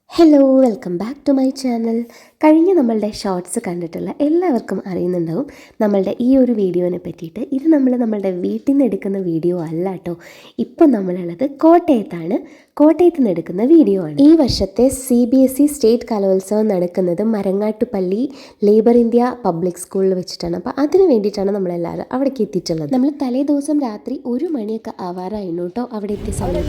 Hello welcome back to my channel. കഴിഞ്ഞ നമ്മളുടെ shorts കണ്ടിട്ടുള്ള എല്ലാവർക്കും അറിയുന്നുണ്ടാവും നമ്മളുടെ ഈ ഒരു വീഡിയോനെ പറ്റിയിട്ട്. ഇത് നമ്മളുടെ വീട്ടിൽ നിന്ന് എടുക്കുന്ന വീഡിയോ അല്ല കേട്ടോ. ഇപ്പം നമ്മളുള്ളത് കോട്ടയത്താണ്. കോട്ടയത്ത് നിന്ന് എടുക്കുന്ന വീഡിയോ ആണ്. ഈ വർഷത്തെ CBSE സ്റ്റേറ്റ് കലോത്സവം നടക്കുന്നത് മരങ്ങാട്ടുപള്ളി ലേബർ ഇന്ത്യ പബ്ലിക് സ്കൂളിൽ വെച്ചിട്ടാണ്. അപ്പോൾ അതിന് വേണ്ടിയിട്ടാണ് നമ്മളെല്ലാവരും അവിടേക്ക് എത്തിയിട്ടുള്ളത്. നമ്മൾ തലേ ദിവസം രാത്രി 1 മണിയൊക്കെ ആവാറായിരുന്നു കേട്ടോ അവിടെ എത്തിയ സമയം.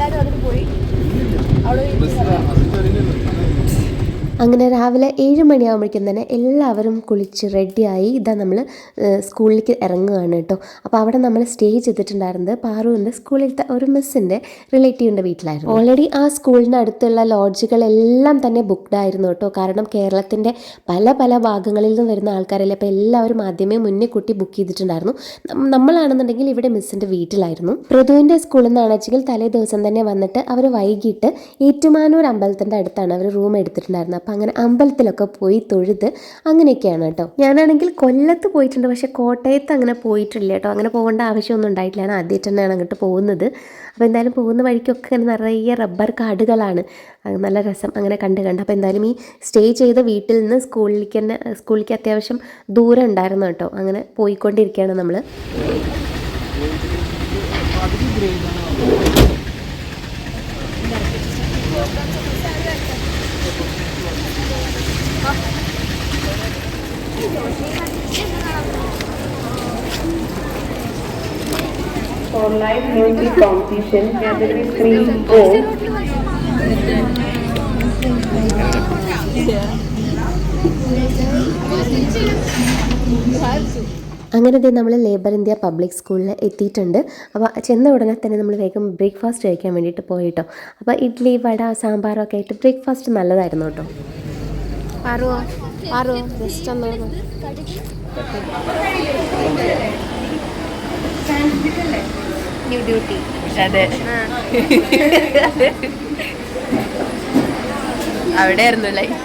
അങ്ങനെ രാവിലെ 7 മണിയാകുമ്പോഴേക്കും തന്നെ എല്ലാവരും കുളിച്ച് റെഡിയായി ഇതാ നമ്മൾ സ്കൂളിലേക്ക് ഇറങ്ങുകയാണ് കേട്ടോ. അപ്പോൾ അവിടെ നമ്മൾ സ്റ്റേ ചെയ്തിട്ടുണ്ടായിരുന്നത് പാറുവിൻ്റെ സ്കൂളിലത്തെ ഒരു മിസ്സിൻ്റെ റിലേറ്റീവിൻ്റെ വീട്ടിലായിരുന്നു. ഓൾറെഡി ആ സ്കൂളിൻ്റെ അടുത്തുള്ള ലോഡ്ജുകളെല്ലാം തന്നെ ബുക്ക്ഡ് ആയിരുന്നു കേട്ടോ. കാരണം കേരളത്തിൻ്റെ പല പല ഭാഗങ്ങളിൽ നിന്ന് വരുന്ന ആൾക്കാരല്ലേ, അപ്പോൾ എല്ലാവരും ആദ്യമേ മുന്നേ കൂട്ടി ബുക്ക് ചെയ്തിട്ടുണ്ടായിരുന്നു. നമ്മളാണെന്നുണ്ടെങ്കിൽ ഇവിടെ മിസ്സിൻ്റെ വീട്ടിലായിരുന്നു. പ്രതുവിൻ്റെ സ്കൂളിൽ നിന്നാണ് വെച്ചെങ്കിൽ തലേ ദിവസം തന്നെ വന്നിട്ട് അവർ വൈകിട്ട് ഏറ്റുമാനൂർ അമ്പലത്തിൻ്റെ അടുത്താണ് അവർ റൂം എടുത്തിട്ടുണ്ടായിരുന്നത്. അപ്പം അങ്ങനെ അമ്പലത്തിലൊക്കെ പോയി തൊഴുത് അങ്ങനെയൊക്കെയാണ് കേട്ടോ. ഞാനാണെങ്കിൽ കൊല്ലത്ത് പോയിട്ടുണ്ട്, പക്ഷേ കോട്ടയത്ത് അങ്ങനെ പോയിട്ടില്ല കേട്ടോ. അങ്ങനെ പോകേണ്ട ആവശ്യമൊന്നും ഉണ്ടായിട്ടില്ല. ഞാൻ ആദ്യമായിട്ട് തന്നെയാണ് അങ്ങോട്ട് പോകുന്നത്. അപ്പോൾ എന്തായാലും പോകുന്ന വഴിക്കൊക്കെ അങ്ങനെ നിറയെ റബ്ബർ കാടുകളാണ്. നല്ല രസം അങ്ങനെ കണ്ട്. അപ്പോൾ എന്തായാലും ഈ സ്റ്റേ ചെയ്ത വീട്ടിൽ നിന്ന് സ്കൂളിലേക്ക് അത്യാവശ്യം ദൂരം ഉണ്ടായിരുന്നു കേട്ടോ. അങ്ങനെ പോയിക്കൊണ്ടിരിക്കുകയാണ് നമ്മൾ. For live music competition, there will be 3 votes. അങ്ങനെ നമ്മൾ ലേബർ ഇന്ത്യ പബ്ലിക് സ്കൂളിൽ എത്തിയിട്ടുണ്ട്. അപ്പോൾ ചെന്ന ഉടനെ തന്നെ നമ്മൾ വേഗം ബ്രേക്ക്ഫാസ്റ്റ് കഴിക്കാൻ വേണ്ടിയിട്ട് പോയിട്ടോ. അപ്പോൾ ഇഡ്ഡലി വട സാമ്പാറൊക്കെ ആയിട്ട് ബ്രേക്ക്ഫാസ്റ്റ് നല്ലതായിരുന്നു കേട്ടോ. New duty. അതെ, അവിടെ ആയിരുന്നു ലൈറ്റ്.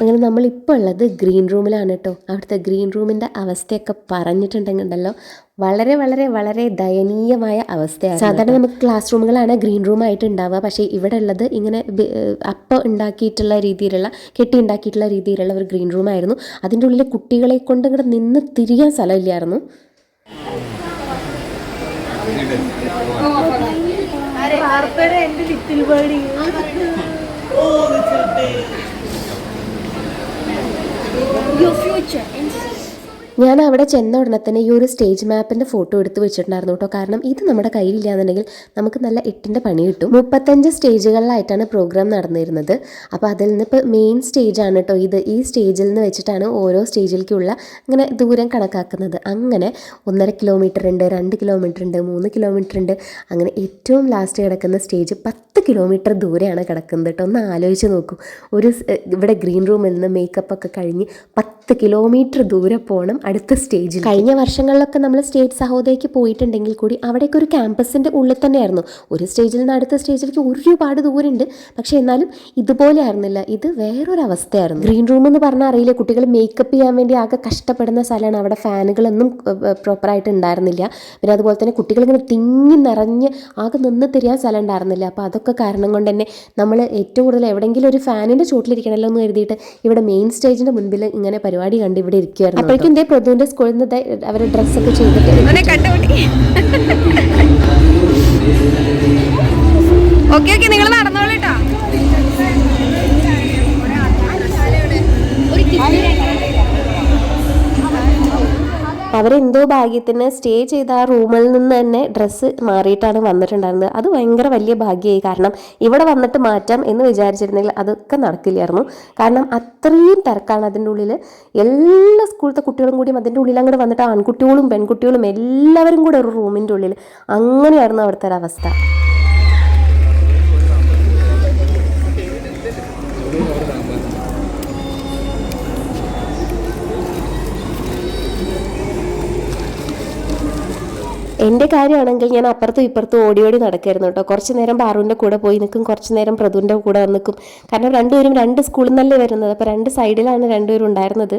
അങ്ങനെ നമ്മളിപ്പോൾ ഉള്ളത് ഗ്രീൻ റൂമിലാണ് കേട്ടോ. അവിടുത്തെ ഗ്രീൻ റൂമിൻ്റെ അവസ്ഥയൊക്കെ പറഞ്ഞിട്ടുണ്ടെങ്കിലോ വളരെ വളരെ വളരെ ദയനീയമായ അവസ്ഥയാണ്. സാധാരണ നമുക്ക് ക്ലാസ് റൂമുകളാണ് ഗ്രീൻ റൂമായിട്ട് ഉണ്ടാവുക, പക്ഷേ ഇവിടെ ഉള്ളത് ഇങ്ങനെ ഉണ്ടാക്കിയിട്ടുള്ള രീതിയിലുള്ള കെട്ടി ഉണ്ടാക്കിയിട്ടുള്ള രീതിയിലുള്ള ഒരു ഗ്രീൻ റൂമായിരുന്നു. അതിൻ്റെ ഉള്ളിൽ കുട്ടികളെ കൊണ്ട് ഇങ്ങോട്ട് നിന്ന് തിരിയാൻ സ്ഥലമില്ലായിരുന്നു. ഞാൻ അവിടെ ചെന്ന ഉടനെ തന്നെ ഈ ഒരു സ്റ്റേജ് മാപ്പിൻ്റെ ഫോട്ടോ എടുത്ത് വെച്ചിട്ടുണ്ടായിരുന്നു കേട്ടോ. കാരണം ഇത് നമ്മുടെ കയ്യിലില്ലാന്നുണ്ടെങ്കിൽ നമുക്ക് നല്ല 8ൻ്റെ പണി കിട്ടും. 35 സ്റ്റേജുകളിലായിട്ടാണ് പ്രോഗ്രാം നടന്നിരുന്നത്. അപ്പോൾ അതിൽ നിന്ന് ഇപ്പോൾ മെയിൻ സ്റ്റേജാണ് കേട്ടോ ഇത്. ഈ സ്റ്റേജിൽ നിന്ന് വെച്ചിട്ടാണ് ഓരോ സ്റ്റേജിലേക്കുള്ള ഇങ്ങനെ ദൂരം കണക്കാക്കുന്നത്. അങ്ങനെ 1.5 കിലോമീറ്റർ ഉണ്ട്, 2 കിലോമീറ്റർ ഉണ്ട്, 3 കിലോമീറ്റർ ഉണ്ട്. അങ്ങനെ ഏറ്റവും ലാസ്റ്റ് കിടക്കുന്ന സ്റ്റേജ് 10 കിലോമീറ്റർ ദൂരെയാണ് കിടക്കുന്നത് കേട്ടോ. ഒന്ന് ആലോചിച്ച് നോക്കൂ. ഇവിടെ ഗ്രീൻ റൂമിൽ നിന്ന് മേക്കപ്പ് ഒക്കെ കഴിഞ്ഞ് 10 കിലോമീറ്റർ ദൂരെ പോകണം അടുത്ത സ്റ്റേജിൽ. കഴിഞ്ഞ വർഷങ്ങളിലൊക്കെ നമ്മൾ സ്റ്റേറ്റ് സഹോദരിക്ക് പോയിട്ടുണ്ടെങ്കിൽ കൂടി അവിടേക്ക് ഒരു ക്യാമ്പസിൻ്റെ ഉള്ളിൽ തന്നെയായിരുന്നു. ഒരു സ്റ്റേജിൽ നിന്ന് അടുത്ത സ്റ്റേജിലേക്ക് ഒരുപാട് ദൂരമുണ്ട്. പക്ഷേ എന്നാലും ഇതുപോലെ ആയിരുന്നില്ല. ഇത് വേറൊരു അവസ്ഥയായിരുന്നു. ഗ്രീൻ റൂം എന്ന് പറഞ്ഞാൽ അറിയില്ല, കുട്ടികൾ മേക്കപ്പ് ചെയ്യാൻ വേണ്ടി ആകെ കഷ്ടപ്പെടുന്ന സ്ഥലമാണ്. അവിടെ ഫാനുകളൊന്നും പ്രോപ്പറായിട്ട് ഉണ്ടായിരുന്നില്ല. പിന്നെ അതുപോലെ തന്നെ കുട്ടികളിങ്ങനെ തിങ്ങി നിറഞ്ഞ് ആകെ നിന്ന് തിരിയാൻ സ്ഥലം ഉണ്ടായിരുന്നില്ല. അപ്പോൾ അതൊക്കെ കാരണം കൊണ്ട് തന്നെ നമ്മൾ ഏറ്റവും കൂടുതൽ എവിടെയെങ്കിലും ഒരു ഫാനിൻ്റെ ചുവട്ടിലിരിക്കണമല്ലോ എന്ന് കരുതിയിട്ട് ഇവിടെ മെയിൻ സ്റ്റേജിൻ്റെ മുൻപിൽ ഇങ്ങനെ പരിപാടി കണ്ട് ഇവിടെ ഇരിക്കുമായിരുന്നു. അപ്പോഴേക്കും പ്രതുവിന്റെ സ്കൂളിൽ നിന്ന് അവരുടെ ഡ്രസ്സൊക്കെ ചെയ്തിട്ട് ഓക്കെ നിങ്ങൾ നടന്നോളൂട്ടോ. അവരെന്തോ ഭാഗ്യത്തിന് സ്റ്റേ ചെയ്ത ആ റൂമിൽ നിന്ന് തന്നെ ഡ്രസ്സ് മാറിയിട്ടാണ് വന്നിട്ടുണ്ടായിരുന്നത്. അത് ഭയങ്കര വലിയ ഭാഗ്യമായി. കാരണം ഇവിടെ വന്നിട്ട് മാറ്റാം എന്ന് വിചാരിച്ചിരുന്നെങ്കിൽ അതൊക്കെ നടക്കില്ലായിരുന്നു. കാരണം അത്രയും തിരക്കാണ് അതിൻ്റെ ഉള്ളിൽ. എല്ലാ സ്കൂളത്തെ കുട്ടികളും കൂടിയും അതിൻ്റെ ഉള്ളിൽ അങ്ങോട്ട് വന്നിട്ട് ആൺകുട്ടികളും പെൺകുട്ടികളും എല്ലാവരും കൂടെ ഒരു റൂമിൻ്റെ ഉള്ളിൽ. അങ്ങനെയായിരുന്നു അവിടുത്തെ ഒരവസ്ഥ. എൻ്റെ കാര്യമാണെങ്കിൽ ഞാൻ അപ്പുറത്തും ഇപ്പുറത്തും ഓടി ഓടി നടക്കായിരുന്നു കേട്ടോ. കുറച്ച് നേരം പാറുവിൻ്റെ കൂടെ പോയി നിൽക്കും, കുറച്ച് നേരം പ്രതുവിൻ്റെ കൂടെ വന്ന് നിൽക്കും. കാരണം രണ്ടുപേരും രണ്ട് സ്കൂളിൽ നിന്നല്ലേ വരുന്നത്, അപ്പോൾ രണ്ട് സൈഡിലാണ് രണ്ടുപേരും ഉണ്ടായിരുന്നത്.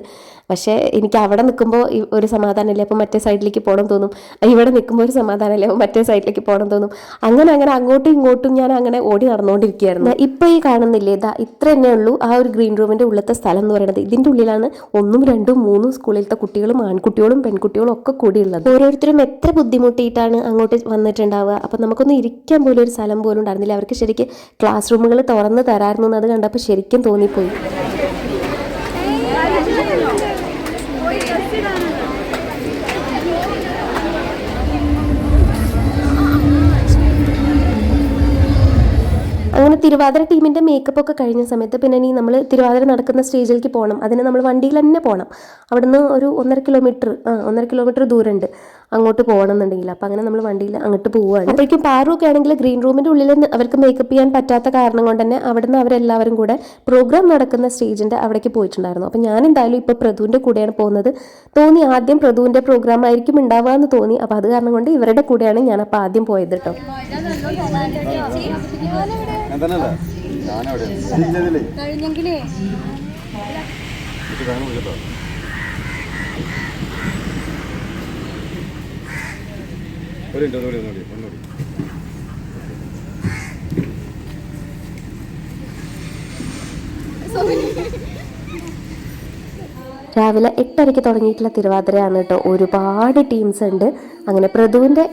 പക്ഷേ എനിക്ക് അവിടെ നിൽക്കുമ്പോൾ ഒരു സമാധാനമില്ല, അപ്പോൾ മറ്റേ സൈഡിലേക്ക് പോകണം തോന്നും. ഇവിടെ നിൽക്കുമ്പോൾ ഒരു സമാധാനമില്ല, അപ്പോൾ മറ്റേ സൈഡിലേക്ക് പോകണം തോന്നും. അങ്ങനെ അങ്ങോട്ടും ഇങ്ങോട്ടും ഞാൻ അങ്ങനെ ഓടി നടന്നുകൊണ്ടിരിക്കുകയായിരുന്നു. ഇപ്പോൾ ഈ കാണുന്നില്ലേ, ഇതാ ഇത്ര തന്നെ ഉള്ളൂ ആ ഒരു ഗ്രീൻ റൂമിൻ്റെ ഉള്ളത്തെ സ്ഥലം എന്ന് പറയുന്നത്. ഇതിൻ്റെ ഉള്ളിലാണ് 1, 2, 3 സ്കൂളിലത്തെ കുട്ടികളും ആൺകുട്ടികളും പെൺകുട്ടികളും ഒക്കെ കൂടിയുള്ളത്. ഓരോരുത്തരും എത്ര ബുദ്ധിമുട്ടിയിട്ടാണ് അങ്ങോട്ട് വന്നിട്ടുണ്ടാവുക. അപ്പം നമുക്കൊന്നും ഇരിക്കാൻ പോലും ഒരു സ്ഥലം പോലും ഉണ്ടായിരുന്നില്ല. അവർക്ക് ശരിക്കും ക്ലാസ് റൂമുകൾ തുറന്ന് തരായിരുന്നു എന്ന് അത് കണ്ടപ്പോൾ ശരിക്കും തോന്നിപ്പോയി. അങ്ങനെ തിരുവാതിര ടീമിൻ്റെ മേക്കപ്പ് ഒക്കെ കഴിഞ്ഞ സമയത്ത് പിന്നെ ഇനി നമ്മൾ തിരുവാതിര നടക്കുന്ന സ്റ്റേജിലേക്ക് പോകണം. അതിന് നമ്മൾ വണ്ടിയിൽ തന്നെ പോകണം. അവിടുന്ന് ഒരു 1.5 കിലോമീറ്റർ ദൂരമുണ്ട് അങ്ങോട്ട് പോകണം എന്നുണ്ടെങ്കിൽ. അപ്പോൾ അങ്ങനെ നമ്മൾ വണ്ടിയിൽ അങ്ങോട്ട് പോവുകയാണ്. അപ്പോഴേക്കും പാറൊക്കെ ആണെങ്കിൽ ഗ്രീൻ റൂമിൻ്റെ ഉള്ളിൽ അവർക്ക് മേക്കപ്പ് ചെയ്യാൻ പറ്റാത്ത കാരണം കൊണ്ട് തന്നെ അവിടുന്ന് അവരെല്ലാവരും കൂടെ പ്രോഗ്രാം നടക്കുന്ന സ്റ്റേജിൻ്റെ അവിടേക്ക് പോയിട്ടുണ്ടായിരുന്നു. അപ്പോൾ ഞാൻ എന്തായാലും ഇപ്പോൾ പ്രതുവിൻ്റെ കൂടെയാണ് പോകുന്നത്. തോന്നി ആദ്യം പ്രതുവിൻ്റെ പ്രോഗ്രാം ആയിരിക്കും ഉണ്ടാവുക എന്ന് തോന്നി. അപ്പോൾ അത് കാരണം കൊണ്ട് ഇവരുടെ കൂടെയാണ് ഞാനപ്പോൾ ആദ്യം പോയത് കേട്ടോ. രാവിലെ 8:30 തുടങ്ങിയിട്ടുള്ള തിരുവാതിരയാണ് കേട്ടോ. ഒരുപാട് ടീംസ് ഉണ്ട്. അങ്ങനെ പ്രതുവിൻ്റെ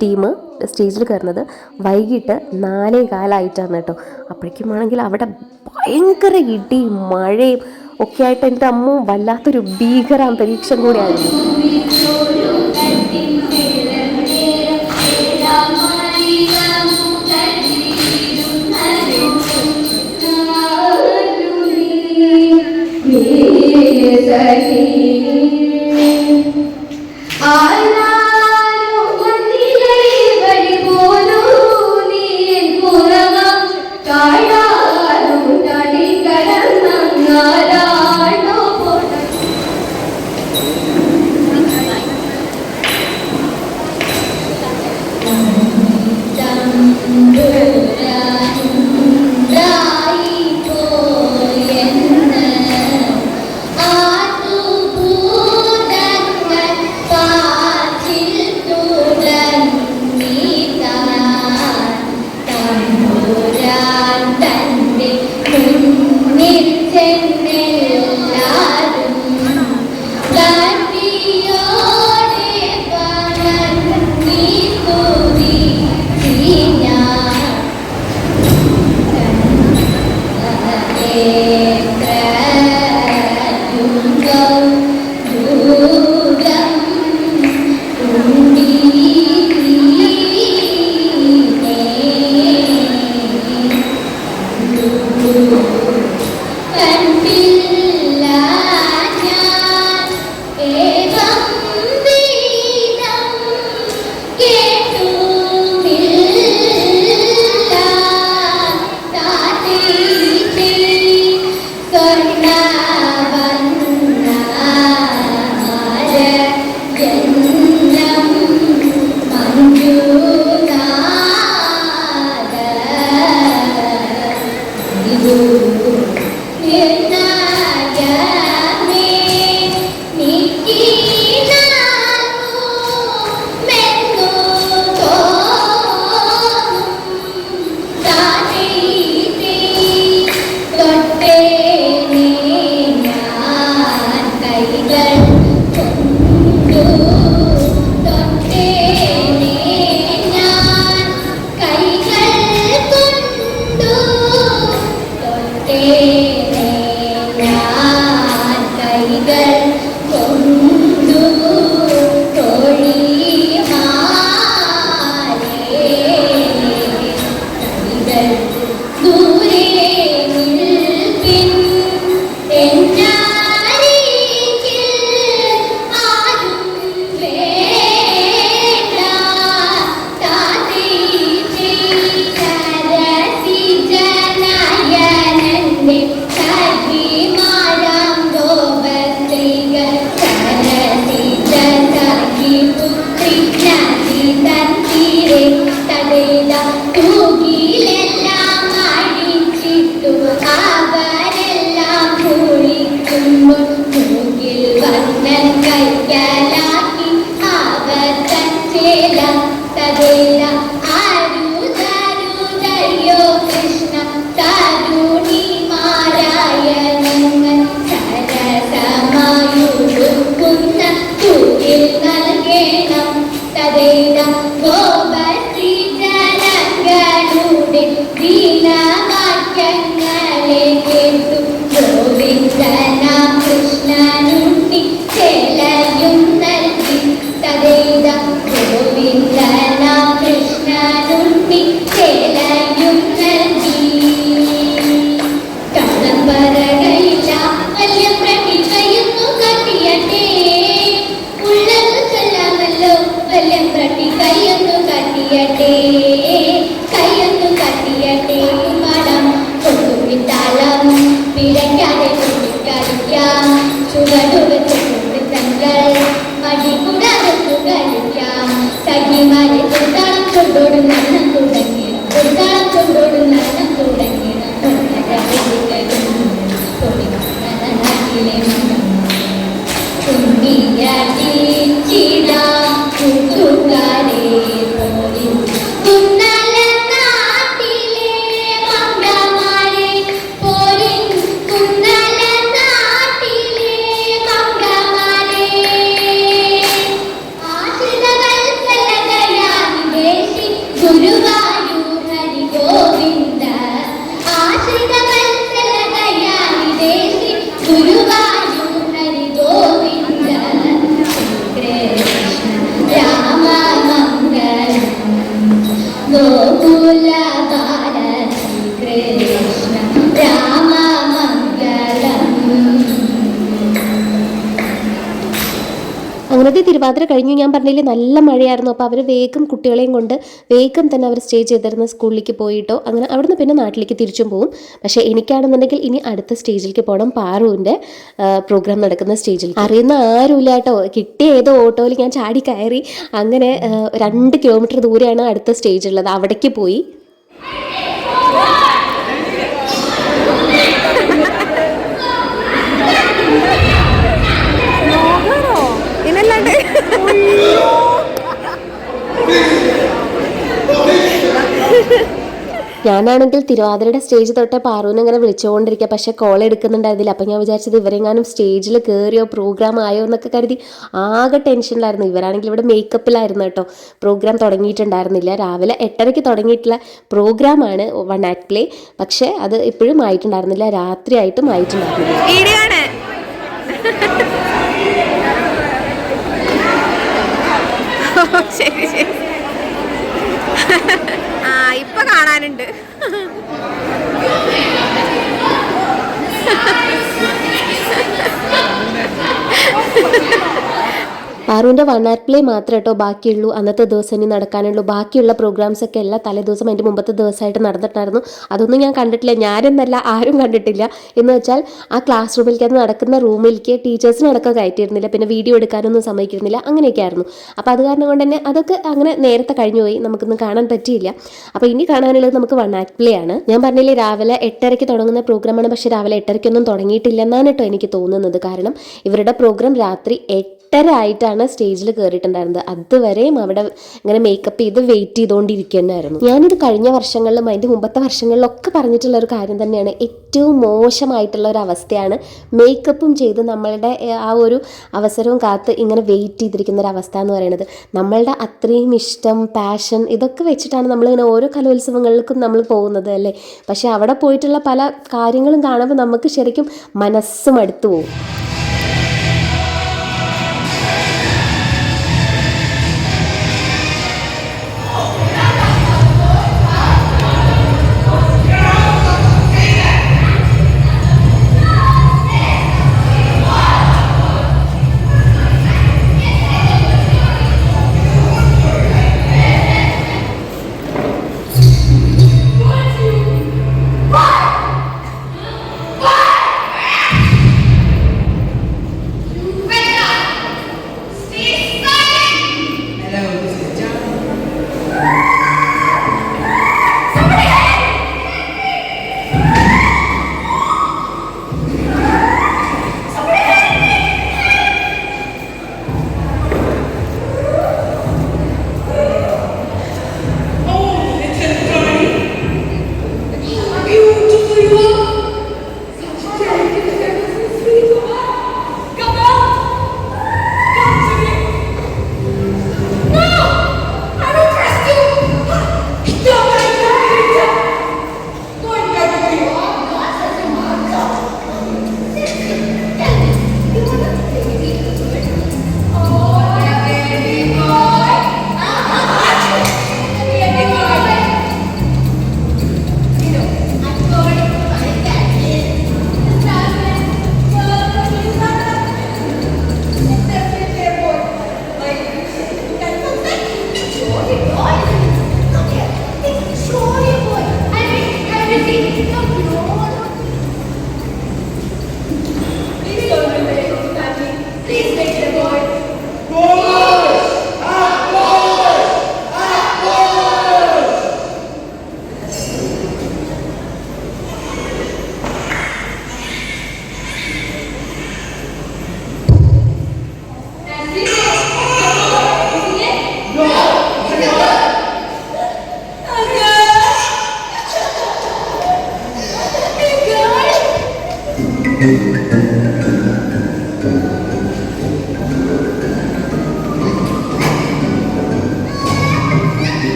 ടീം സ്റ്റേജിൽ കയറുന്നത് വൈകിട്ട് 4:15 കേട്ടോ. അപ്പോഴേക്കുമാണെങ്കിൽ അവിടെ ഭയങ്കര ഇടിയും മഴയും ഒക്കെ ആയിട്ട് എൻ്റെ അമ്മ വല്ലാത്തൊരു ഭീകര അന്തരീക്ഷം കൂടിയായിരുന്നു. Yeah. കയ്യൊന്നു കട്ടിയട്ടെ പടം കൊട്ടുവിട്ടാളം പിഴയ്ക്കാതെ കൊട്ടിക്കളിക്കാം ചുവടുവെച്ചുകൊണ്ട് തങ്ങൾ മടി കൂടാതെ കളിക്കാം സഖിമാരെ തൊട്ടാളം ചൊണ്ടോടും നടനം തുടങ്ങിയിടം തൊട്ടാളം ചൊണ്ടോടും നടനം തുടങ്ങിയിടം അങ്ങനത്തെ തിരുവാതിര കഴിഞ്ഞു. ഞാൻ പറഞ്ഞില്ലേ നല്ല മഴയായിരുന്നു. അപ്പോൾ അവർ വേഗം കുട്ടികളെയും കൊണ്ട് വേഗം തന്നെ അവർ സ്റ്റേ ചെയ്തിരുന്ന സ്കൂളിലേക്ക് പോയിട്ടോ. അങ്ങനെ അവിടുന്ന് പിന്നെ നാട്ടിലേക്ക് തിരിച്ചും പോകും. പക്ഷേ എനിക്കാണെന്നുണ്ടെങ്കിൽ ഇനി അടുത്ത സ്റ്റേജിലേക്ക് പോകണം, പാറുവിൻ്റെ പ്രോഗ്രാം നടക്കുന്ന സ്റ്റേജിൽ. അറിയുന്ന ആരുമില്ല കേട്ടോ. കിട്ടിയ ഏതോ ഓട്ടോയിൽ ഞാൻ ചാടി കയറി. അങ്ങനെ 2 കിലോമീറ്റർ ദൂരെയാണ് അടുത്ത സ്റ്റേജ് ഉള്ളത്. അവിടേക്ക് പോയി. ഇനല്ലാണ്ട് ഞാനാണെങ്കിൽ തിരുവാതിരയുടെ സ്റ്റേജ് തൊട്ടേ പാറുവിനെ ഇങ്ങനെ വിളിച്ചുകൊണ്ടിരിക്കുക. പക്ഷേ കോൾ എടുക്കുന്നുണ്ടായിരുന്നില്ല. അപ്പം ഞാൻ വിചാരിച്ചത് ഇവരെങ്ങാനും സ്റ്റേജിൽ കയറിയോ പ്രോഗ്രാം ആയോ എന്നൊക്കെ കരുതി ആകെ ടെൻഷനിലായിരുന്നു. ഇവരാണെങ്കിൽ ഇവിടെ മേക്കപ്പിലായിരുന്നു കേട്ടോ. പ്രോഗ്രാം തുടങ്ങിയിട്ടുണ്ടായിരുന്നില്ല. രാവിലെ 8:30 തുടങ്ങിയിട്ടുള്ള പ്രോഗ്രാമാണ് വൺ ആക്ട് പ്ലേ. പക്ഷേ അത് ഇപ്പോഴും ആയിട്ടുണ്ടായിരുന്നില്ല, രാത്രിയായിട്ടും ആയിട്ടുണ്ടായിരുന്നില്ല. ശരി ശരി. ആ ഇപ്പൊ കാണാനുണ്ട്. പാറുവിൻ്റെ വൺ ആക്ട് പ്ലേ മാത്രമേ കേട്ടോ ബാക്കിയുള്ളൂ. അന്നത്തെ ദിവസം ഇനി നടക്കാനുള്ളൂ. ബാക്കിയുള്ള പ്രോഗ്രാംസ് ഒക്കെ എല്ലാ തലേ ദിവസം അതിൻ്റെ മുമ്പത്തെ ദിവസമായിട്ട് നടന്നിട്ടുണ്ടായിരുന്നു. അതൊന്നും ഞാൻ കണ്ടിട്ടില്ല. ഞാനെന്നല്ല ആരും കണ്ടിട്ടില്ല. എന്ന് വെച്ചാൽ ആ ക്ലാസ് റൂമിലേക്ക്, അത് നടക്കുന്ന റൂമിലേക്ക് ടീച്ചേഴ്സിനടക്കം കയറ്റിയിരുന്നില്ല. പിന്നെ വീഡിയോ എടുക്കാനൊന്നും സമ്മതിക്കുന്നില്ല. അങ്ങനെയൊക്കെ ആയിരുന്നു. അപ്പോൾ അത് കാരണം കൊണ്ട് തന്നെ അതൊക്കെ അങ്ങനെ നേരത്തെ കഴിഞ്ഞു പോയി. നമുക്കൊന്നും കാണാൻ പറ്റിയില്ല. അപ്പോൾ ഇനി കാണാനുള്ളത് നമുക്ക് വൺ ആക്ട് പ്ലേ ആണ്. ഞാൻ പറഞ്ഞില്ലേ രാവിലെ 8:30 തുടങ്ങുന്ന പ്രോഗ്രാമാണ്. പക്ഷേ രാവിലെ 8:30 തുടങ്ങിയിട്ടില്ല എന്നാണ് കേട്ടോ എനിക്ക് തോന്നുന്നത്. കാരണം ഇവരുടെ പ്രോഗ്രാം രാത്രി 8:30 ആയിട്ടാണ് സ്റ്റേജിൽ കയറിയിട്ടുണ്ടായിരുന്നത്. അതുവരെയും അവിടെ ഇങ്ങനെ മേക്കപ്പ് ചെയ്ത് വെയിറ്റ് ചെയ്തുകൊണ്ടിരിക്കുന്നതായിരുന്നു. ഞാനിത് കഴിഞ്ഞ വർഷങ്ങളിലും അതിൻ്റെ മുമ്പത്തെ വർഷങ്ങളിലൊക്കെ പറഞ്ഞിട്ടുള്ള ഒരു കാര്യം തന്നെയാണ്. ഏറ്റവും മോശമായിട്ടുള്ള ഒരു അവസ്ഥയാണ് മേക്കപ്പും ചെയ്ത് നമ്മളുടെ ആ ഒരു അവസരവും കാത്ത് ഇങ്ങനെ വെയിറ്റ് ചെയ്തിരിക്കുന്ന ഒരു അവസ്ഥ എന്ന് പറയുന്നത്. നമ്മളുടെ അത്രയും ഇഷ്ടം, പാഷൻ ഇതൊക്കെ വെച്ചിട്ടാണ് നമ്മളിങ്ങനെ ഓരോ കലോത്സവങ്ങൾക്കും നമ്മൾ പോകുന്നത് അല്ലേ. പക്ഷേ അവിടെ പോയിട്ടുള്ള പല കാര്യങ്ങളും കാണുമ്പോൾ നമുക്ക് ശരിക്കും മനസ്സ് മടുത്തു പോകും. Rule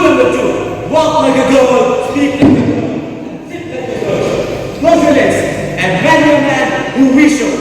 number 2, walk like a girl, speak like a girl, and sit like a girl. Close your legs and marry a man who we show.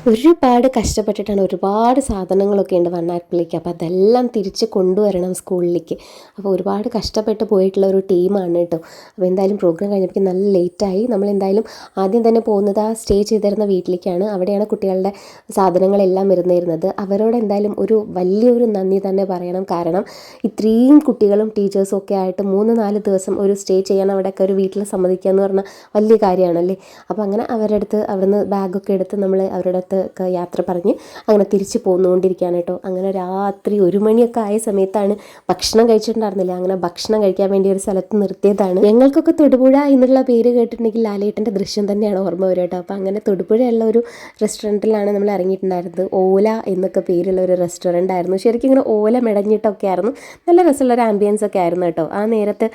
ഒരുപാട് കഷ്ടപ്പെട്ടിട്ടാണ്, ഒരുപാട് സാധനങ്ങളൊക്കെ ഉണ്ട് വണ്ണാരപ്പള്ളിക്ക്. അപ്പോൾ അതെല്ലാം തിരിച്ച് കൊണ്ടുവരണം സ്കൂളിലേക്ക്. അപ്പോൾ ഒരുപാട് കഷ്ടപ്പെട്ട് പോയിട്ടുള്ള ഒരു ടീമാണ് കേട്ടോ. അപ്പോൾ എന്തായാലും പ്രോഗ്രാം കഴിഞ്ഞപ്പോൾ നല്ല ലേറ്റായി. നമ്മളെന്തായാലും ആദ്യം തന്നെ പോകുന്നത് ആ സ്റ്റേ ചെയ്തിരുന്ന വീട്ടിലേക്കാണ്. അവിടെയാണ് കുട്ടികളുടെ സാധനങ്ങളെല്ലാം ഇരുന്നിരുന്നത്. അവരോട് എന്തായാലും ഒരു വലിയൊരു നന്ദി തന്നെ പറയണം. കാരണം ഇത്രയും കുട്ടികളും ടീച്ചേഴ്സും ഒക്കെ ആയിട്ട് 3-4 ദിവസം ഒരു സ്റ്റേ ചെയ്യാൻ അവിടെയൊക്കെ ഒരു വീട്ടിൽ സമ്മതിക്കുക എന്ന് പറഞ്ഞാൽ വലിയ കാര്യമാണല്ലേ. അപ്പോൾ അങ്ങനെ അവരുടെ അടുത്ത് അവിടുന്ന് ബാഗൊക്കെ എടുത്ത് നമ്മൾ അവരുടെ അടുത്ത് യാത്ര പറഞ്ഞ് അങ്ങനെ തിരിച്ച് പോന്നുകൊണ്ടിരിക്കുകയാണ് കേട്ടോ. അങ്ങനെ രാത്രി 1 മണിയൊക്കെ ആയ സമയത്താണ് ഭക്ഷണം കഴിച്ചിട്ടുണ്ടായിരുന്നില്ല. അങ്ങനെ ഭക്ഷണം കഴിക്കാൻ വേണ്ടി ഒരു സ്ഥലത്ത് നിർത്തിയതാണ്. ഞങ്ങൾക്കൊക്കെ തൊടുപുഴ എന്നുള്ള പേര് കേട്ടിട്ടുണ്ടെങ്കിൽ ലാലേട്ടൻ്റെ ദൃശ്യം തന്നെയാണ് ഓർമ്മ വരും കേട്ടോ. അപ്പോൾ അങ്ങനെ തൊടുപുഴയുള്ള ഒരു റെസ്റ്റോറൻറ്റിലാണ് നമ്മൾ ഇറങ്ങിയിട്ടുണ്ടായിരുന്നത്. ഓല എന്നൊക്കെ പേരുള്ള ഒരു റെസ്റ്റോറൻ്റ് ആയിരുന്നു. ശരിക്കും ഇങ്ങനെ ഓല മെടഞ്ഞിട്ടൊക്കെ ആയിരുന്നു. നല്ല രസമുള്ളൊരു ആംബിയൻസ് ഒക്കെ ആയിരുന്നു കേട്ടോ. ആ നേരത്ത്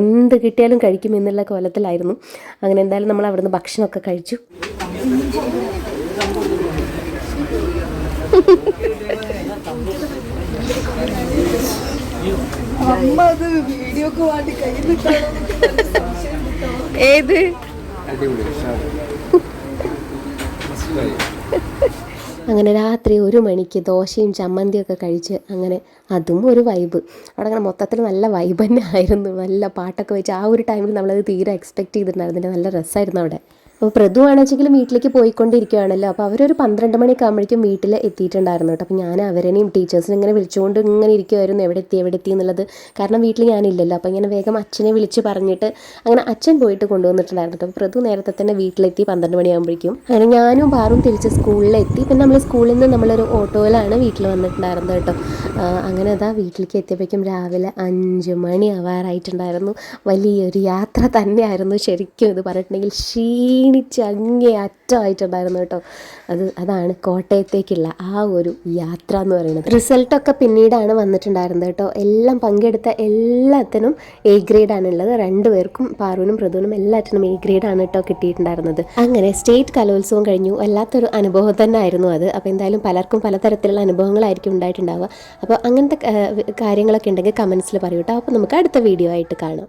എന്ത് കിട്ടിയാലും കഴിക്കും എന്നുള്ള കോലത്തിലായിരുന്നു. അങ്ങനെ എന്തായാലും നമ്മൾ അവിടുന്ന് ഭക്ഷണമൊക്കെ കഴിച്ചു. ഏത് അങ്ങനെ രാത്രി 1 മണിക്ക് ദോശയും ചമ്മന്തിയും ഒക്കെ കഴിച്ച് അങ്ങനെ അതും ഒരു വൈബ്. അവിടെ അങ്ങനെ മൊത്തത്തിൽ നല്ല വൈബ് തന്നെ ആയിരുന്നു. നല്ല പാട്ടൊക്കെ വെച്ച് ആ ഒരു ടൈമിൽ നമ്മളത് തീരെ എക്സ്പെക്റ്റ് ചെയ്തിട്ടുണ്ടായിരുന്നില്ല. നല്ല രസമായിരുന്നു അവിടെ. അപ്പോൾ പ്രതു ആണെച്ചെങ്കിലും വീട്ടിലേക്ക് പോയിക്കൊണ്ടിരിക്കുകയാണല്ലോ. അപ്പോൾ അവരൊരു 12 മണിയൊക്കെ ആകുമ്പോഴേക്കും വീട്ടിൽ എത്തിയിട്ടുണ്ടായിരുന്നു കേട്ടോ. അപ്പോൾ ഞാൻ അവരെയും ടീച്ചേഴ്സിനെ ഇങ്ങനെ വിളിച്ചുകൊണ്ട് ഇങ്ങനെ ഇരിക്കുമായിരുന്നു, എവിടെ എത്തി എന്നുള്ളത്. കാരണം വീട്ടിൽ ഞാനില്ലല്ലോ. അപ്പോൾ ഇങ്ങനെ വേഗം അച്ഛനെ വിളിച്ച് പറഞ്ഞിട്ട് അങ്ങനെ അച്ഛൻ പോയിട്ട് കൊണ്ടുവന്നിട്ടുണ്ടായിരുന്നു കേട്ടോ. പ്രതു നേരത്തെ തന്നെ വീട്ടിലെത്തി 12 മണിയാകുമ്പോഴേക്കും. അങ്ങനെ ഞാനും ബാറും തിരിച്ച് സ്കൂളിലെത്തി. പിന്നെ നമ്മൾ സ്കൂളിൽ നിന്ന് നമ്മളൊരു ഓട്ടോയിലാണ് വീട്ടിൽ വന്നിട്ടുണ്ടായിരുന്നത് കേട്ടോ. അങ്ങനെ അതാ വീട്ടിലേക്ക് എത്തിയപ്പോഴേക്കും രാവിലെ 5 മണി ആവാറായിട്ടുണ്ടായിരുന്നു. വലിയൊരു യാത്ര തന്നെയായിരുന്നു ശരിക്കും. ഇത് പറഞ്ഞിട്ടുണ്ടെങ്കിൽ ക്ഷീണിച്ച് അങ്ങേ അറ്റമായിട്ടുണ്ടായിരുന്നു കേട്ടോ. അതാണ് കോട്ടയത്തേക്കുള്ള ആ ഒരു യാത്ര എന്ന് പറയുന്നത്. റിസൾട്ടൊക്കെ പിന്നീടാണ് വന്നിട്ടുണ്ടായിരുന്നത് കേട്ടോ. എല്ലാം പങ്കെടുത്ത എല്ലാത്തിനും A ഗ്രേഡാണുള്ളത്. 2 പേർക്കും പാറുവിനും പൃഥുവിനും എല്ലാറ്റിനും A ഗ്രേഡാണ് കേട്ടോ കിട്ടിയിട്ടുണ്ടായിരുന്നത്. അങ്ങനെ സ്റ്റേറ്റ് കലോത്സവം കഴിഞ്ഞു. വല്ലാത്തൊരു അനുഭവം തന്നെ ആയിരുന്നു അത്. അപ്പോൾ എന്തായാലും പലർക്കും പലതരത്തിലുള്ള അനുഭവങ്ങളായിരിക്കും ഉണ്ടായിട്ടുണ്ടാവുക. അപ്പോൾ അങ്ങനത്തെ കാര്യങ്ങളൊക്കെ ഉണ്ടെങ്കിൽ കമൻസിൽ പറയൂ കേട്ടോ. അപ്പോൾ നമുക്ക് അടുത്ത വീഡിയോ ആയിട്ട് കാണാം.